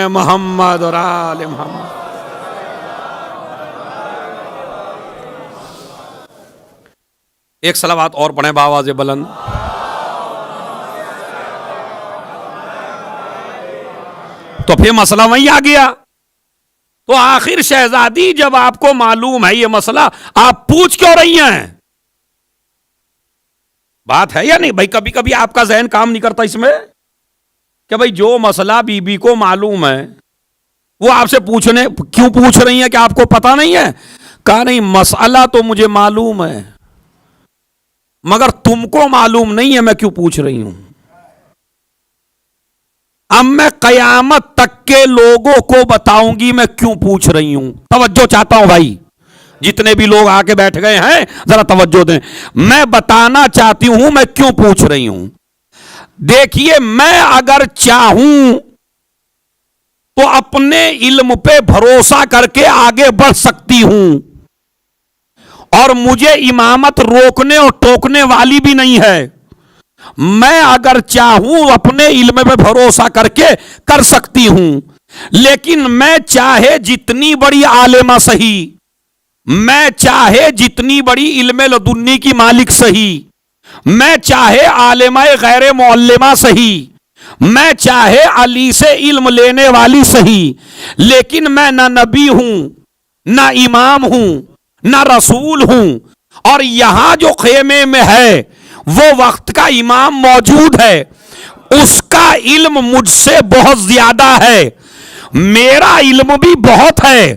محمد اور آل محمد۔ ایک صلوات اور پڑھیں بآواز بلند۔ تو پھر مسئلہ وہیں آ گیا۔ تو آخر شہزادی جب آپ کو معلوم ہے یہ مسئلہ، آپ پوچھ کیوں رہی ہیں؟ بات ہے یا نہیں بھائی؟ کبھی کبھی آپ کا ذہن کام نہیں کرتا اس میں کہ بھائی جو مسئلہ بی بی کو معلوم ہے وہ آپ سے کیوں پوچھ رہی ہیں کہ آپ کو پتا نہیں ہے؟ کہا نہیں، مسئلہ تو مجھے معلوم ہے مگر تم کو معلوم نہیں ہے، میں کیوں پوچھ رہی ہوں؟ اب میں قیامت تک کے لوگوں کو بتاؤں گی میں کیوں پوچھ رہی ہوں۔ توجہ چاہتا ہوں بھائی، جتنے بھی لوگ آ کے بیٹھ گئے ہیں ذرا توجہ دیں، میں بتانا چاہتی ہوں میں کیوں پوچھ رہی ہوں۔ دیکھیے، میں اگر چاہوں تو اپنے علم پہ بھروسہ کر کے آگے بڑھ سکتی ہوں، اور مجھے امامت روکنے اور ٹوکنے والی بھی نہیں ہے۔ میں اگر چاہوں اپنے علم پہ بھروسہ کر کے کر سکتی ہوں، لیکن میں چاہے جتنی بڑی عالمہ صحیح، میں چاہے جتنی بڑی علم لدنی کی مالک صحیح، میں چاہے عالمہ غیر معلمہ صحیح، میں چاہے علی سے علم لینے والی صحیح، لیکن میں نہ نبی ہوں، نہ امام ہوں، نہ رسول ہوں، اور یہاں جو خیمے میں ہے وہ وقت کا امام موجود ہے، اس کا علم مجھ سے بہت زیادہ ہے، میرا علم بھی بہت ہے،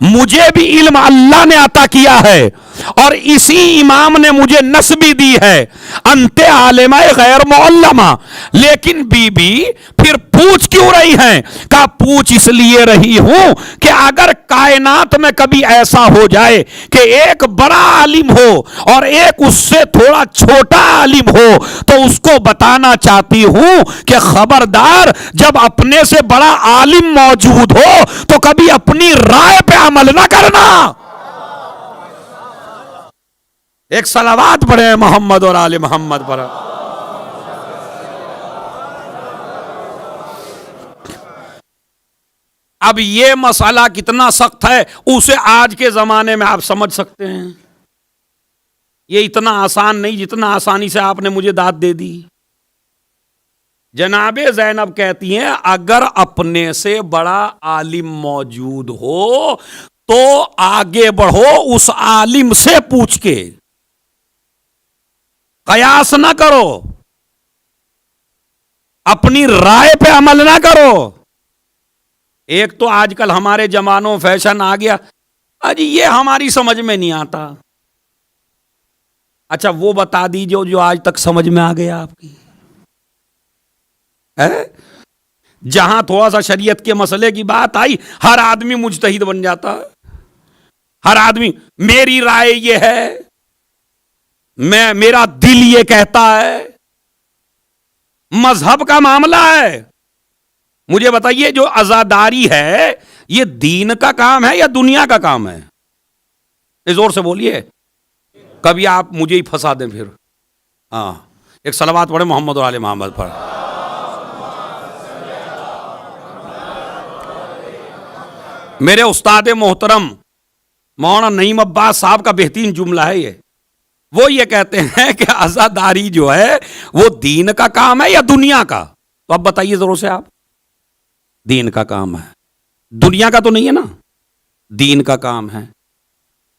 مجھے بھی علم اللہ نے عطا کیا ہے، اور اسی امام نے مجھے نسبی دی ہے، انت عالمہ غیر معلمہ۔ لیکن بی بی پھر پوچھ کیوں رہی ہیں؟ کہا پوچھ اس لیے رہی ہوں کہ اگر کائنات میں کبھی ایسا ہو جائے کہ ایک بڑا عالم ہو اور ایک اس سے تھوڑا چھوٹا عالم ہو، تو اس کو بتانا چاہتی ہوں کہ خبردار، جب اپنے سے بڑا عالم موجود ہو تو کبھی اپنی رائے پہ عمل نہ کرنا۔ ایک صلوات پڑھیں محمد اور آل محمد پر۔ اب یہ مسئلہ کتنا سخت ہے اسے آج کے زمانے میں آپ سمجھ سکتے ہیں۔ یہ اتنا آسان نہیں جتنا آسانی سے آپ نے مجھے داد دے دی۔ جناب زینب کہتی ہیں اگر اپنے سے بڑا عالم موجود ہو تو آگے بڑھو، اس عالم سے پوچھ کے، قیاس نہ کرو، اپنی رائے پہ عمل نہ کرو۔ ایک تو آج کل ہمارے زمانوں فیشن آ گیا، اجی یہ ہماری سمجھ میں نہیں آتا۔ اچھا وہ بتا دیجئے جو آج تک سمجھ میں آ گیا آپ کی۔ جہاں تھوڑا سا شریعت کے مسئلے کی بات آئی، ہر آدمی مجتہد بن جاتا ہے، ہر آدمی میری رائے یہ ہے، میرا دل یہ کہتا ہے۔ مذہب کا معاملہ ہے۔ مجھے بتائیے جو عزاداری ہے یہ دین کا کام ہے یا دنیا کا کام ہے؟ زور سے بولیے، کبھی آپ مجھے ہی پھنسا دیں پھر۔ ہاں، ایک صلوات پڑھیں محمد اور آل محمد پر۔ میرے استاد محترم مولانا نعیم عباس صاحب کا بہترین جملہ ہے یہ۔ وہ یہ کہتے ہیں کہ عزاداری جو ہے وہ دین کا کام ہے یا دنیا کا؟ تو اب بتائیے ضرور سے آپ۔ دین کا کام ہے، دنیا کا تو نہیں ہے نا، دین کا کام ہے۔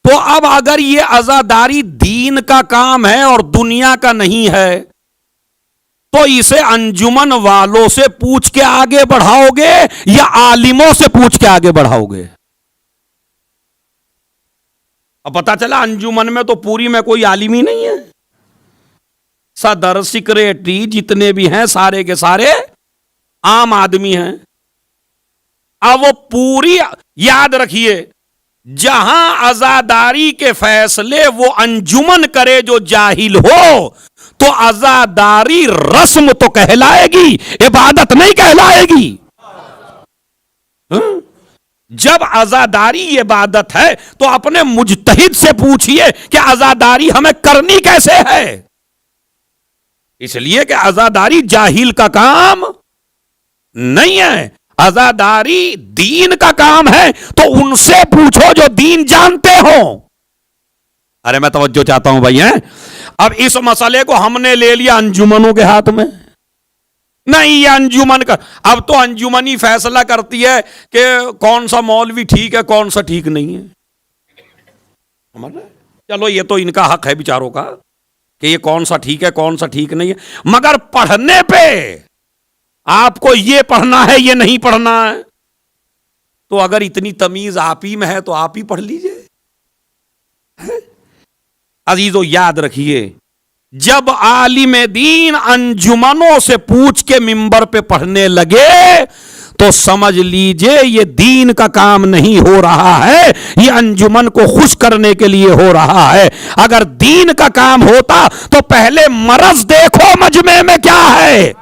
تو اب اگر یہ عزاداری دین کا کام ہے اور دنیا کا نہیں ہے تو اسے انجمن والوں سے پوچھ کے آگے بڑھاؤ گے یا عالموں سے پوچھ کے آگے بڑھاؤ گے؟ اب پتا چلا انجمن میں تو پوری میں کوئی عالم ہی نہیں ہے، صدر سیکریٹری جتنے بھی ہیں سارے کے سارے عام آدمی ہیں۔ اب وہ پوری یاد رکھیے، جہاں عزاداری کے فیصلے وہ انجمن کرے جو جاہل ہو تو عزاداری رسم تو کہلائے گی، عبادت نہیں کہلائے گی۔ جب عزاداری عبادت ہے تو اپنے مجتہد سے پوچھئے کہ عزاداری ہمیں کرنی کیسے ہے، اس لیے کہ عزاداری جاہل کا کام نہیں ہے۔ عزاداری دین کا کام ہے تو ان سے پوچھو جو دین جانتے ہو. ارے میں توجہ چاہتا ہوں بھائی. اب اس مسئلے کو ہم نے لے لیا انجمنوں کے ہاتھ میں. نہیں یہ انجمن کا, اب تو انجمن ہی فیصلہ کرتی ہے کہ کون سا مولوی ٹھیک ہے کون سا ٹھیک نہیں ہے. چلو یہ تو ان کا حق ہے بیچاروں کا کہ یہ کون سا ٹھیک ہے کون سا ٹھیک نہیں ہے, مگر پڑھنے پہ آپ کو یہ پڑھنا ہے یہ نہیں پڑھنا ہے. تو اگر اتنی تمیز آپ ہی میں ہے تو آپ ہی پڑھ لیجئے. عزیزو یاد رکھیے, جب عالم دین انجمنوں سے پوچھ کے منبر پہ پڑھنے لگے تو سمجھ لیجئے یہ دین کا کام نہیں ہو رہا ہے, یہ انجمن کو خوش کرنے کے لیے ہو رہا ہے. اگر دین کا کام ہوتا تو پہلے مرض دیکھو مجمع میں کیا ہے.